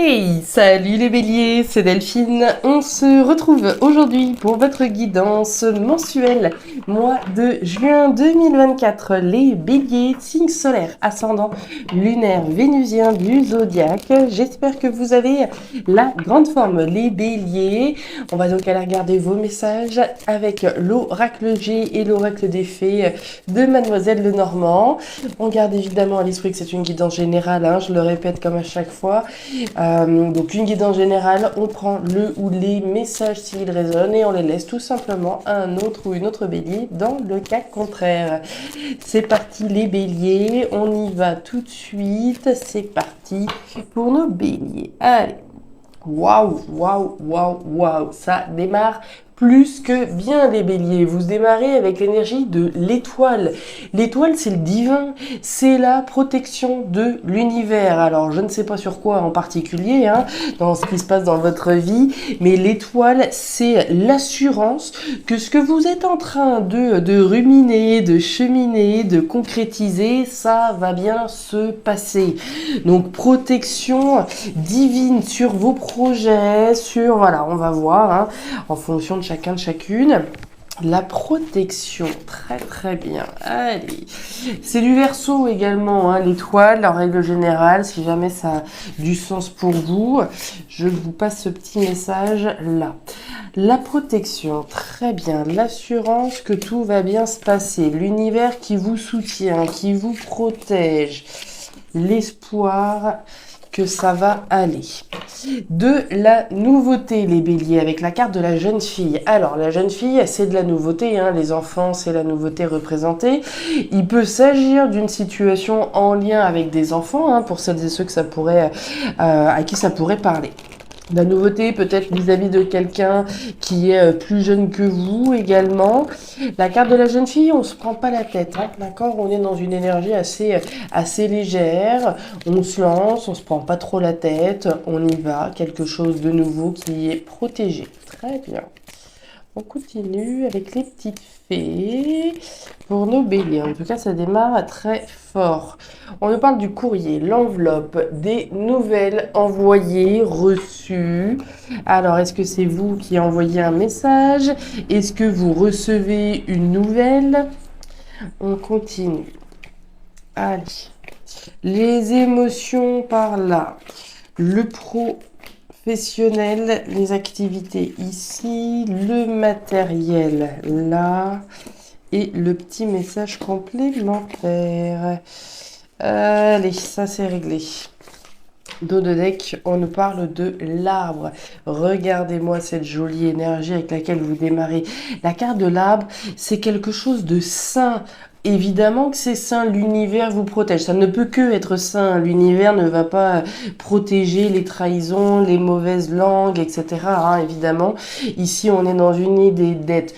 Hey, salut les béliers, c'est Delphine. On se retrouve aujourd'hui pour votre guidance mensuelle, mois de juin 2024. Les béliers, signe solaire, ascendant lunaire vénusien du zodiaque. J'espère que vous avez la grande forme, les béliers. On va donc aller regarder vos messages avec l'oracle G et l'oracle des fées de Mademoiselle Lenormand. On garde évidemment à l'esprit que c'est une guidance générale, hein, je le répète comme à chaque fois. Donc une guidance générale, on prend le ou les messages s'ils résonnent et on les laisse tout simplement à un autre ou une autre bélier dans le cas contraire. C'est parti les béliers, on y va tout de suite, c'est parti pour nos béliers. Allez, waouh, waouh, waouh, waouh, ça démarre plus que bien les béliers. Vous démarrez avec l'énergie de l'étoile. L'étoile, c'est le divin, c'est la protection de l'univers. Alors, je ne sais pas sur quoi en particulier, hein, dans ce qui se passe dans votre vie, mais l'étoile, c'est l'assurance que ce que vous êtes en train de ruminer, de cheminer, de concrétiser, ça va bien se passer. Donc, protection divine sur vos projets, sur, voilà, on va voir, hein, en fonction de chacun de chacune. La protection, très bien. Allez, c'est du Verseau également, hein, l'étoile, en règle générale, si jamais ça a du sens pour vous, je vous passe ce petit message là. La protection, très bien. L'assurance que tout va bien se passer, l'univers qui vous soutient, qui vous protège, l'espoir que ça va aller. De la nouveauté, les béliers, avec la carte de la jeune fille. Alors, la jeune fille, c'est de la nouveauté, hein, les enfants, c'est la nouveauté représentée. Il peut s'agir d'une situation en lien avec des enfants, hein, pour celles et ceux que ça pourrait, à qui ça pourrait parler. La nouveauté peut-être vis-à-vis de quelqu'un qui est plus jeune que vous également. La carte de la jeune fille, on se prend pas la tête, hein, d'accord? On est dans une énergie assez légère. On se lance, on se prend pas trop la tête. On y va, quelque chose de nouveau qui est protégé. Très bien. On continue avec les petites fées pour nos béliers. En tout cas, ça démarre très fort. On nous parle du courrier, l'enveloppe, des nouvelles envoyées, reçues. Alors, est-ce que c'est vous qui envoyez un message? Est-ce que vous recevez une nouvelle? On continue. Allez. Les émotions par là. Le professionnel, les activités ici, le matériel là et le petit message complémentaire. Allez, ça c'est réglé. Dos de deck, on nous parle de l'arbre. Regardez-moi cette jolie énergie avec laquelle vous démarrez. La carte de l'arbre, c'est quelque chose de sain. Évidemment que c'est sain, l'univers vous protège. Ça ne peut que être sain. L'univers ne va pas protéger les trahisons, les mauvaises langues, etc. Hein, évidemment, ici on est dans une idée d'être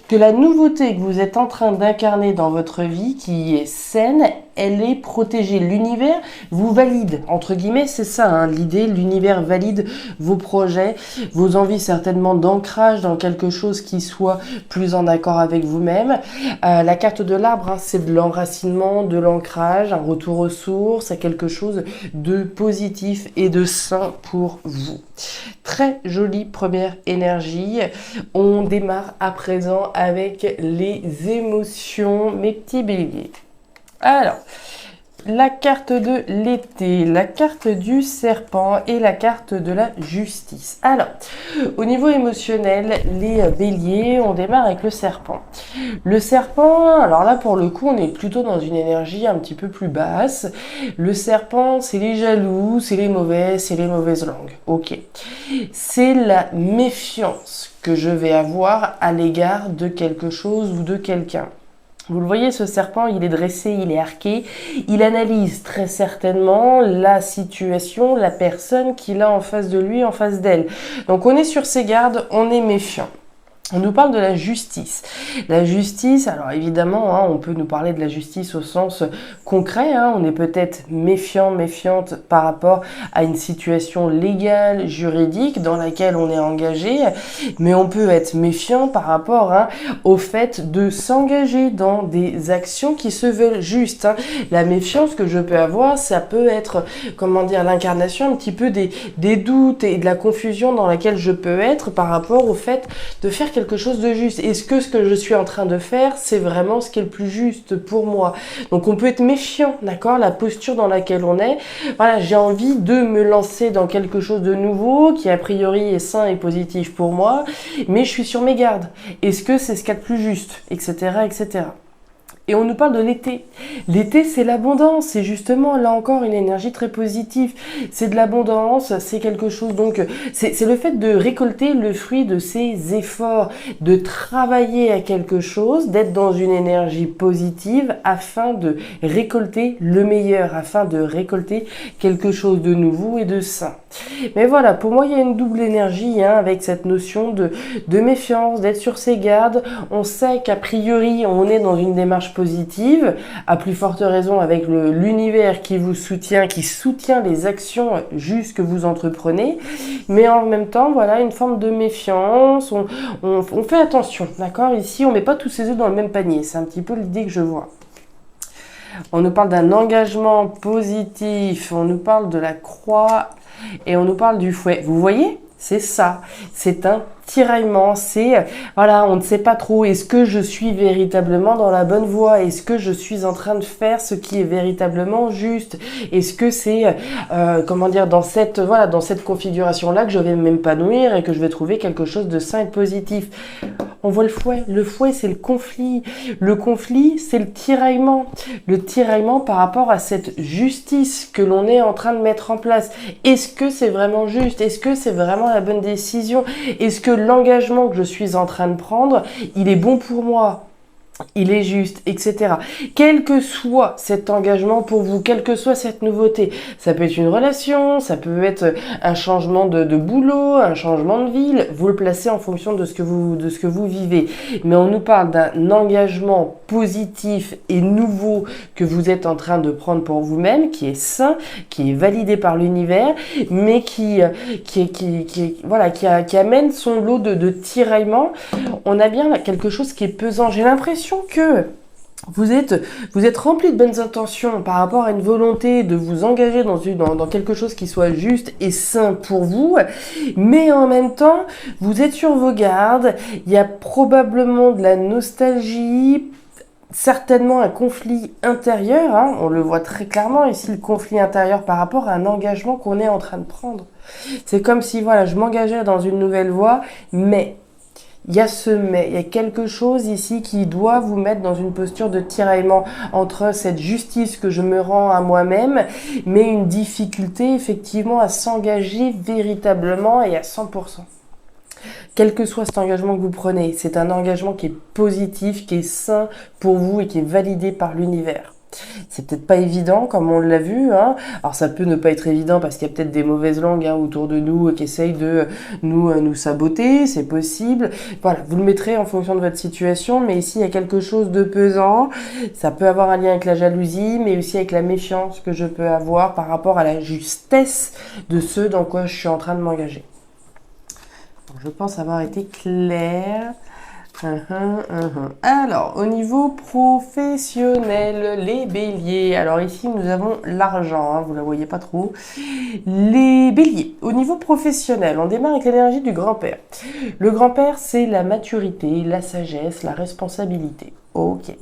que la nouveauté que vous êtes en train d'incarner dans votre vie, qui est saine, elle est protégée. L'univers vous valide, entre guillemets, c'est ça, hein, l'idée, l'univers valide vos projets, vos envies certainement d'ancrage dans quelque chose qui soit plus en accord avec vous-même. La carte de l'arbre, hein, c'est de l'enracinement, de l'ancrage, un retour aux sources, à quelque chose de positif et de sain pour vous. Très jolie première énergie. On démarre à présent avec les émotions, mes petits béliers. Alors, la carte de l'été, la carte du serpent et la carte de la justice. Alors, au niveau émotionnel, les béliers, on démarre avec le serpent. Le serpent, alors là pour le coup, on est plutôt dans une énergie un petit peu plus basse. Le serpent, c'est les jaloux, c'est les mauvais, c'est les mauvaises langues. Ok. C'est la méfiance que je vais avoir à l'égard de quelque chose ou de quelqu'un. Vous le voyez, ce serpent, il est dressé, il est arqué, il analyse très certainement la situation, la personne qu'il a en face de lui, en face d'elle. Donc on est sur ses gardes, on est méfiant. On nous parle de la justice. La justice, alors évidemment, hein, on peut nous parler de la justice au sens concret. Hein, on est peut-être méfiant, méfiante par rapport à une situation légale, juridique dans laquelle on est engagé, mais on peut être méfiant par rapport au fait de s'engager dans des actions qui se veulent justes. Hein. La méfiance que je peux avoir, ça peut être, comment dire, l'incarnation un petit peu des doutes et de la confusion dans laquelle je peux être par rapport au fait de faire quelque chose de juste. Est-ce que ce que je suis en train de faire, c'est vraiment ce qui est le plus juste pour moi? Donc on peut être méfiant, d'accord? La posture dans laquelle on est. Voilà, j'ai envie de me lancer dans quelque chose de nouveau qui a priori est sain et positif pour moi, mais je suis sur mes gardes. Est-ce que c'est ce qu'il y a de plus juste? Etc. etc. Et on nous parle de l'été. L'été, c'est l'abondance. C'est justement, là encore, une énergie très positive. C'est de l'abondance, c'est quelque chose, donc, c'est le fait de récolter le fruit de ses efforts, de travailler à quelque chose, d'être dans une énergie positive afin de récolter le meilleur, afin de récolter quelque chose de nouveau et de sain. Mais voilà, pour moi, il y a une double énergie avec cette notion de méfiance, d'être sur ses gardes. On sait qu'a priori, on est dans une démarche positive, à plus forte raison avec l'univers qui vous soutient, qui soutient les actions justes que vous entreprenez. Mais en même temps, voilà, une forme de méfiance. On fait attention, d'accord? Ici, on met pas tous ses œufs dans le même panier. C'est un petit peu l'idée que je vois. On nous parle d'un engagement positif, on nous parle de la croix et on nous parle du fouet. Vous voyez? C'est ça. C'est un tiraillement, c'est, voilà, on ne sait pas trop, est-ce que je suis véritablement dans la bonne voie? Est-ce que je suis en train de faire ce qui est véritablement juste? Est-ce que c'est, comment dire, dans cette configuration-là que je vais m'épanouir et que je vais trouver quelque chose de sain et de positif? On voit le fouet. Le fouet, c'est le conflit. Le conflit, c'est le tiraillement. Le tiraillement par rapport à cette justice que l'on est en train de mettre en place. Est-ce que c'est vraiment juste? Est-ce que c'est vraiment la bonne décision? Est-ce que l'engagement que je suis en train de prendre, il est bon pour moi? Il est juste, etc. Quel que soit cet engagement pour vous, quelle que soit cette nouveauté, ça peut être une relation, ça peut être un changement de boulot, un changement de ville, vous le placez en fonction de ce que vous vivez. Mais on nous parle d'un engagement positif et nouveau que vous êtes en train de prendre pour vous-même, qui est sain, qui est validé par l'univers, mais qui amène son lot de tiraillements. On a bien quelque chose qui est pesant. J'ai l'impression que vous êtes rempli de bonnes intentions par rapport à une volonté de vous engager dans quelque chose qui soit juste et sain pour vous, mais en même temps, vous êtes sur vos gardes, il y a probablement de la nostalgie, certainement un conflit intérieur, on le voit très clairement ici, le conflit intérieur par rapport à un engagement qu'on est en train de prendre. C'est comme si, voilà, je m'engageais dans une nouvelle voie, mais il y a il y a quelque chose ici qui doit vous mettre dans une posture de tiraillement entre cette justice que je me rends à moi-même, mais une difficulté effectivement à s'engager véritablement et à 100%. Quel que soit cet engagement que vous prenez, c'est un engagement qui est positif, qui est sain pour vous et qui est validé par l'univers. C'est peut-être pas évident comme on l'a vu, Alors ça peut ne pas être évident parce qu'il y a peut-être des mauvaises langues autour de nous qui essayent de nous saboter, c'est possible. Voilà, vous le mettrez en fonction de votre situation, mais ici il y a quelque chose de pesant. Ça peut avoir un lien avec la jalousie, mais aussi avec la méfiance que je peux avoir par rapport à la justesse de ce dans quoi je suis en train de m'engager. Je pense avoir été claire. Alors, au niveau professionnel, les béliers. Alors ici, nous avons l'argent, vous la voyez pas trop. Les béliers, au niveau professionnel, on démarre avec l'énergie du grand-père. Le grand-père, c'est la maturité, la sagesse, la responsabilité. Ok.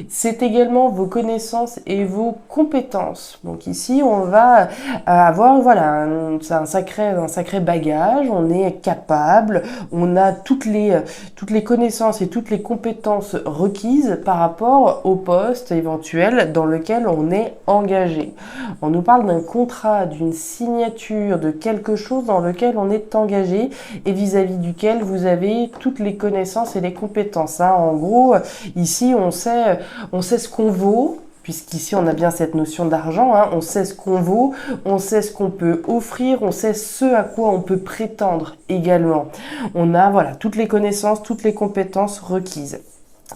C'est également vos connaissances et vos compétences. Donc ici, on va avoir un sacré bagage. On est capable, on a toutes les connaissances et toutes les compétences requises par rapport au poste éventuel dans lequel on est engagé. On nous parle d'un contrat, d'une signature, de quelque chose dans lequel on est engagé et vis-à-vis duquel vous avez toutes les connaissances et les compétences. En gros, ici, on sait ce qu'on vaut, puisqu'ici on a bien cette notion d'argent, hein. On sait ce qu'on vaut, on sait ce qu'on peut offrir, on sait ce à quoi on peut prétendre également. On a voilà toutes les connaissances, toutes les compétences requises.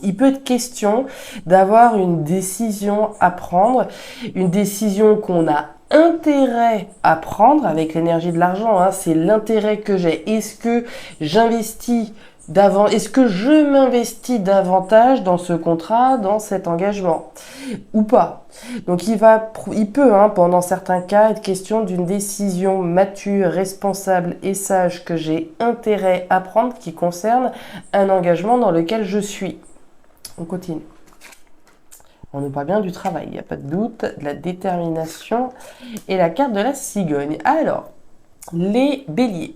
Il peut être question d'avoir une décision à prendre, une décision qu'on a intérêt à prendre avec l'énergie de l'argent, hein. C'est l'intérêt que j'ai. Est-ce que est-ce que je m'investis davantage dans ce contrat, dans cet engagement ou pas? Donc il peut, hein, pendant certains cas, être question d'une décision mature, responsable et sage que j'ai intérêt à prendre qui concerne un engagement dans lequel je suis. On continue. On nous parle bien du travail, il n'y a pas de doute, de la détermination et la carte de la cigogne. Alors, les béliers.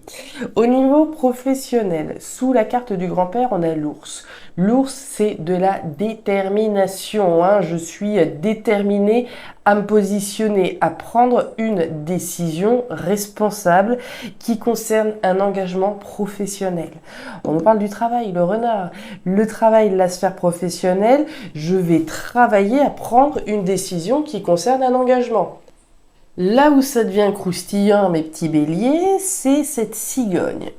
Au niveau professionnel, sous la carte du grand-père, on a l'ours. L'ours, c'est de la détermination, hein. Je suis déterminé à me positionner, à prendre une décision responsable qui concerne un engagement professionnel. On nous parle du travail, le renard. Le travail, la sphère professionnelle, je vais travailler à prendre une décision qui concerne un engagement. Là où ça devient croustillant, mes petits béliers, c'est cette cigogne.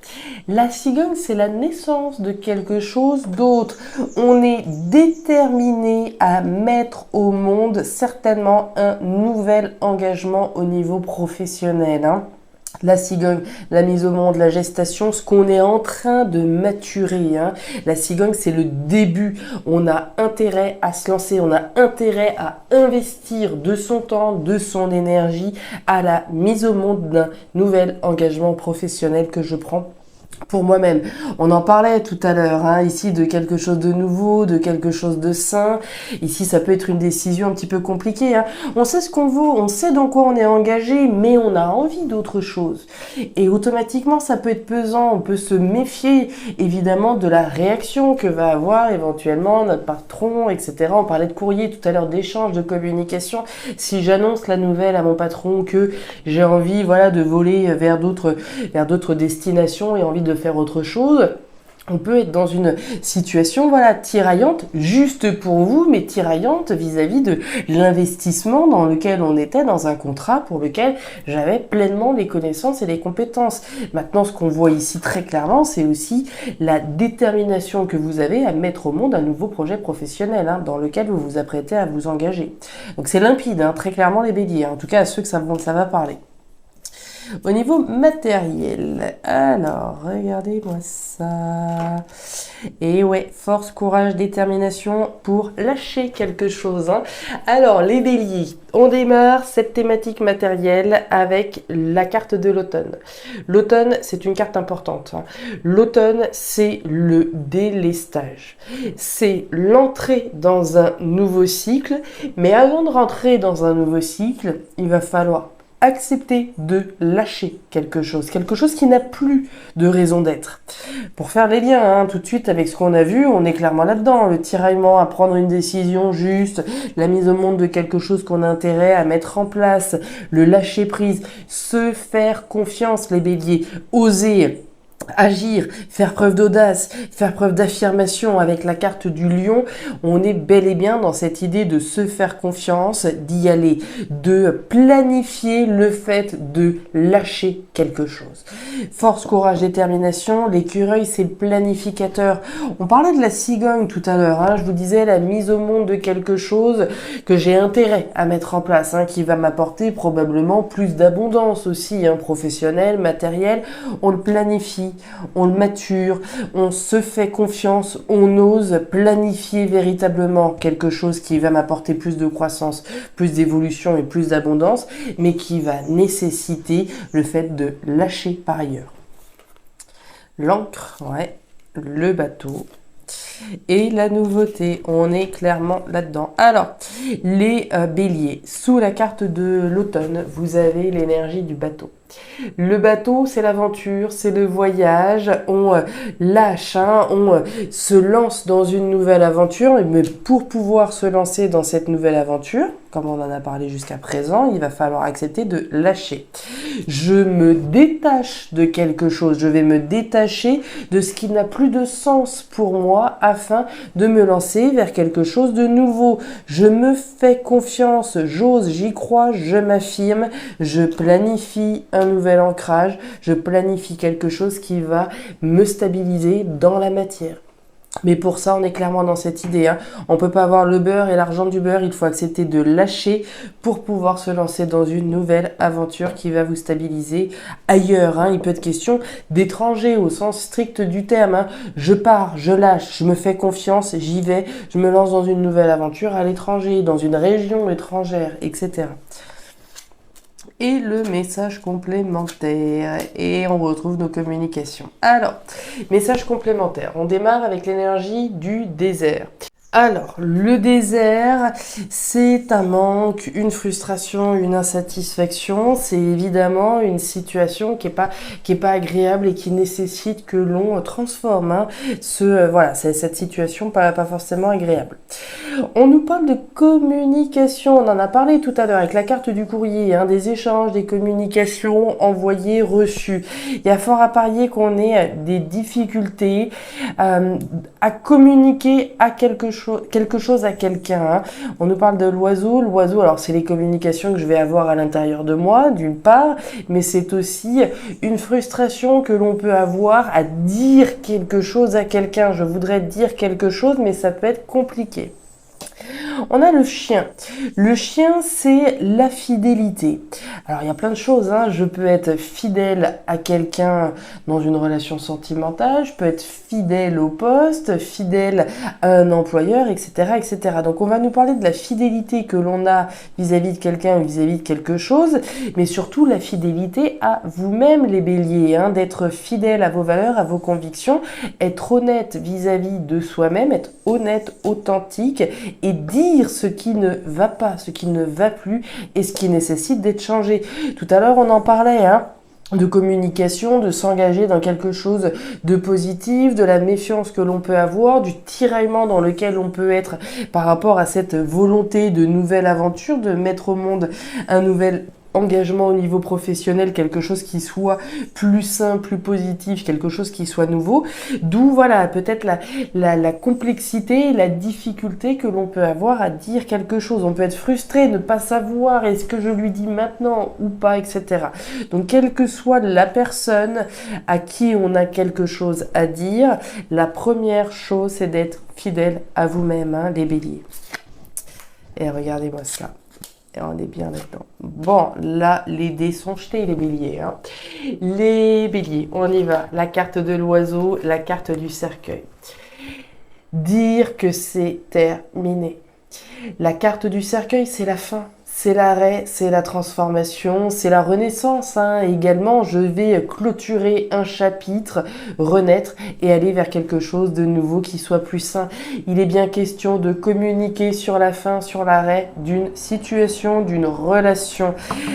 La cigogne, c'est la naissance de quelque chose d'autre. On est déterminé à mettre au monde certainement un nouvel engagement au niveau professionnel, hein. La cigogne, la mise au monde, la gestation, ce qu'on est en train de maturer, hein. La cigogne, c'est le début. On a intérêt à se lancer, on a intérêt à investir de son temps, de son énergie à la mise au monde d'un nouvel engagement professionnel que je prends pour moi-même. On en parlait tout à l'heure, hein, ici de quelque chose de nouveau, de quelque chose de sain. Ici, ça peut être une décision un petit peu compliquée, hein. On sait ce qu'on vaut, on sait dans quoi on est engagé, mais on a envie d'autre chose. Et automatiquement, ça peut être pesant. On peut se méfier, évidemment, de la réaction que va avoir éventuellement notre patron, etc. On parlait de courrier tout à l'heure, d'échange, de communication. Si j'annonce la nouvelle à mon patron que j'ai envie, voilà, de voler vers d'autres destinations et envie de faire autre chose, on peut être dans une situation, voilà, tiraillante, juste pour vous, mais tiraillante vis-à-vis de l'investissement dans lequel on était, dans un contrat pour lequel j'avais pleinement les connaissances et les compétences. Maintenant, ce qu'on voit ici très clairement, c'est aussi la détermination que vous avez à mettre au monde un nouveau projet professionnel, hein, dans lequel vous vous apprêtez à vous engager. Donc c'est limpide, hein, très clairement les béliers, hein, en tout cas à ceux que ça va parler. Au niveau matériel, alors, regardez-moi ça. Et ouais, force, courage, détermination pour lâcher quelque chose, hein. Alors, les béliers, on démarre cette thématique matérielle avec la carte de l'automne. L'automne, c'est une carte importante, hein. L'automne, c'est le délestage. C'est l'entrée dans un nouveau cycle, mais avant de rentrer dans un nouveau cycle, il va falloir accepter de lâcher quelque chose qui n'a plus de raison d'être. Pour faire les liens, hein, tout de suite avec ce qu'on a vu, on est clairement là-dedans. Le tiraillement à prendre une décision juste, la mise au monde de quelque chose qu'on a intérêt à mettre en place, le lâcher prise, se faire confiance, les béliers, oser agir, faire preuve d'audace, faire preuve d'affirmation avec la carte du lion. On est bel et bien dans cette idée de se faire confiance, d'y aller, de planifier le fait de lâcher quelque chose. Force, courage, détermination. L'écureuil, c'est le planificateur. On parlait de la cigogne tout à l'heure, hein. Je vous disais la mise au monde de quelque chose que j'ai intérêt à mettre en place, hein, qui va m'apporter probablement plus d'abondance aussi, hein, professionnelle, matérielle. On le planifie, on le mature, on se fait confiance, on ose planifier véritablement quelque chose qui va m'apporter plus de croissance, plus d'évolution et plus d'abondance, mais qui va nécessiter le fait de lâcher par ailleurs. L'ancre, ouais, le bateau. Et la nouveauté, on est clairement là-dedans. Alors, les béliers, sous la carte de l'automne, vous avez l'énergie du bateau. Le bateau, c'est l'aventure, c'est le voyage, on lâche, hein, on se lance dans une nouvelle aventure, mais pour pouvoir se lancer dans cette nouvelle aventure, comme on en a parlé jusqu'à présent, il va falloir accepter de lâcher. Je me détache de quelque chose, je vais me détacher de ce qui n'a plus de sens pour moi afin de me lancer vers quelque chose de nouveau. Je me fais confiance, j'ose, j'y crois, je m'affirme, je planifie un nouvel ancrage, je planifie quelque chose qui va me stabiliser dans la matière. Mais pour ça, on est clairement dans cette idée, hein. On ne peut pas avoir le beurre et l'argent du beurre, il faut accepter de lâcher pour pouvoir se lancer dans une nouvelle aventure qui va vous stabiliser ailleurs, hein. Il peut être question d'étranger au sens strict du terme, hein. Je pars, je lâche, je me fais confiance, j'y vais, je me lance dans une nouvelle aventure à l'étranger, dans une région étrangère, etc. Et le message complémentaire. Et on retrouve nos communications. Alors, message complémentaire. On démarre avec l'énergie du désert. Alors, le désert, c'est un manque, une frustration, une insatisfaction. C'est évidemment une situation qui est pas agréable et qui nécessite que l'on transforme, hein, voilà, c'est cette situation pas forcément agréable. On nous parle de communication. On en a parlé tout à l'heure avec la carte du courrier, hein, des échanges, des communications envoyées, reçues. Il y a fort à parier qu'on ait des difficultés à communiquer à quelque chose à quelqu'un, hein. On nous parle de l'oiseau. L'oiseau, alors c'est les communications que je vais avoir à l'intérieur de moi, d'une part, mais c'est aussi une frustration que l'on peut avoir à dire quelque chose à quelqu'un. Je voudrais dire quelque chose, mais ça peut être compliqué. On a le chien. Le chien, c'est la fidélité. Alors, il y a plein de choses, hein. Je peux être fidèle à quelqu'un dans une relation sentimentale, je peux être fidèle au poste, fidèle à un employeur, etc., etc. Donc, on va nous parler de la fidélité que l'on a vis-à-vis de quelqu'un, vis-à-vis de quelque chose, mais surtout la fidélité à vous-même, les béliers, hein, d'être fidèle à vos valeurs, à vos convictions, être honnête vis-à-vis de soi-même, être honnête, authentique et dire ce qui ne va pas, ce qui ne va plus et ce qui nécessite d'être changé. Tout à l'heure, on en parlait, hein, de communication, de s'engager dans quelque chose de positif, de la méfiance que l'on peut avoir, du tiraillement dans lequel on peut être par rapport à cette volonté de nouvelle aventure, de mettre au monde un nouvel engagement au niveau professionnel, quelque chose qui soit plus sain, plus positif, quelque chose qui soit nouveau. D'où, voilà, peut-être la complexité, la difficulté que l'on peut avoir à dire quelque chose. On peut être frustré, ne pas savoir est-ce que je lui dis maintenant ou pas, etc. Donc, quelle que soit la personne à qui on a quelque chose à dire, la première chose, c'est d'être fidèle à vous-même, hein, les béliers. Et regardez-moi cela. Et on est bien là-dedans. Bon, là, les dés sont jetés, les béliers, hein. Les béliers, on y va. La carte de l'oiseau, la carte du cercueil. Dire que c'est terminé. La carte du cercueil, c'est la fin. C'est l'arrêt, c'est la transformation, c'est la renaissance, hein. Également, je vais clôturer un chapitre, renaître et aller vers quelque chose de nouveau qui soit plus sain. Il est bien question de communiquer sur la fin, sur l'arrêt d'une situation, d'une relation.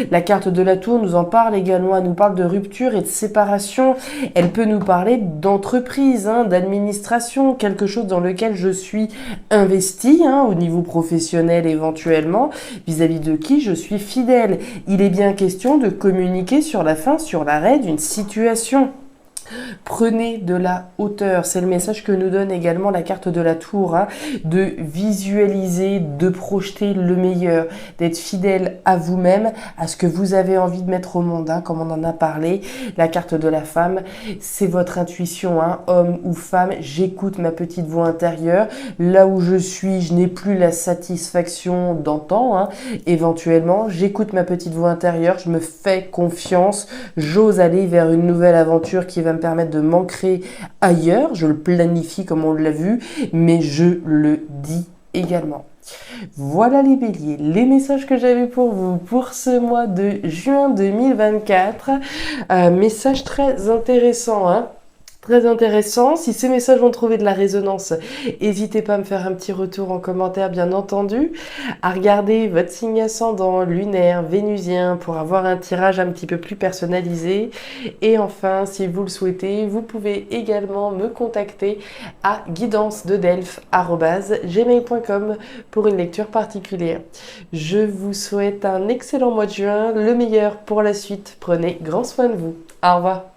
La carte de la tour nous en parle également, elle nous parle de rupture et de séparation. Elle peut nous parler d'entreprise, hein, d'administration, quelque chose dans lequel je suis investi, hein, au niveau professionnel éventuellement, vis-à-vis de qui je suis fidèle. Il est bien question de communiquer sur la fin, sur l'arrêt d'une situation. Prenez de la hauteur, c'est le message que nous donne également la carte de la tour, hein, de visualiser, de projeter le meilleur, d'être fidèle à vous-même, à ce que vous avez envie de mettre au monde, hein, comme on en a parlé. La carte de la femme, c'est votre intuition, hein, homme ou femme, j'écoute ma petite voix intérieure, là où je suis, je n'ai plus la satisfaction d'antan, hein, éventuellement, j'écoute ma petite voix intérieure, je me fais confiance, j'ose aller vers une nouvelle aventure qui va me permettre de m'ancrer ailleurs, je le planifie comme on l'a vu, mais je le dis également. Voilà les béliers, les messages que j'avais pour vous pour ce mois de juin 2024. Message très intéressant, hein. Très intéressant. Si ces messages ont trouvé de la résonance, n'hésitez pas à me faire un petit retour en commentaire, bien entendu, à regarder votre signe ascendant, lunaire, vénusien, pour avoir un tirage un petit peu plus personnalisé. Et enfin, si vous le souhaitez, vous pouvez également me contacter à guidancededelphes@gmail.com pour une lecture particulière. Je vous souhaite un excellent mois de juin, le meilleur pour la suite. Prenez grand soin de vous. Au revoir.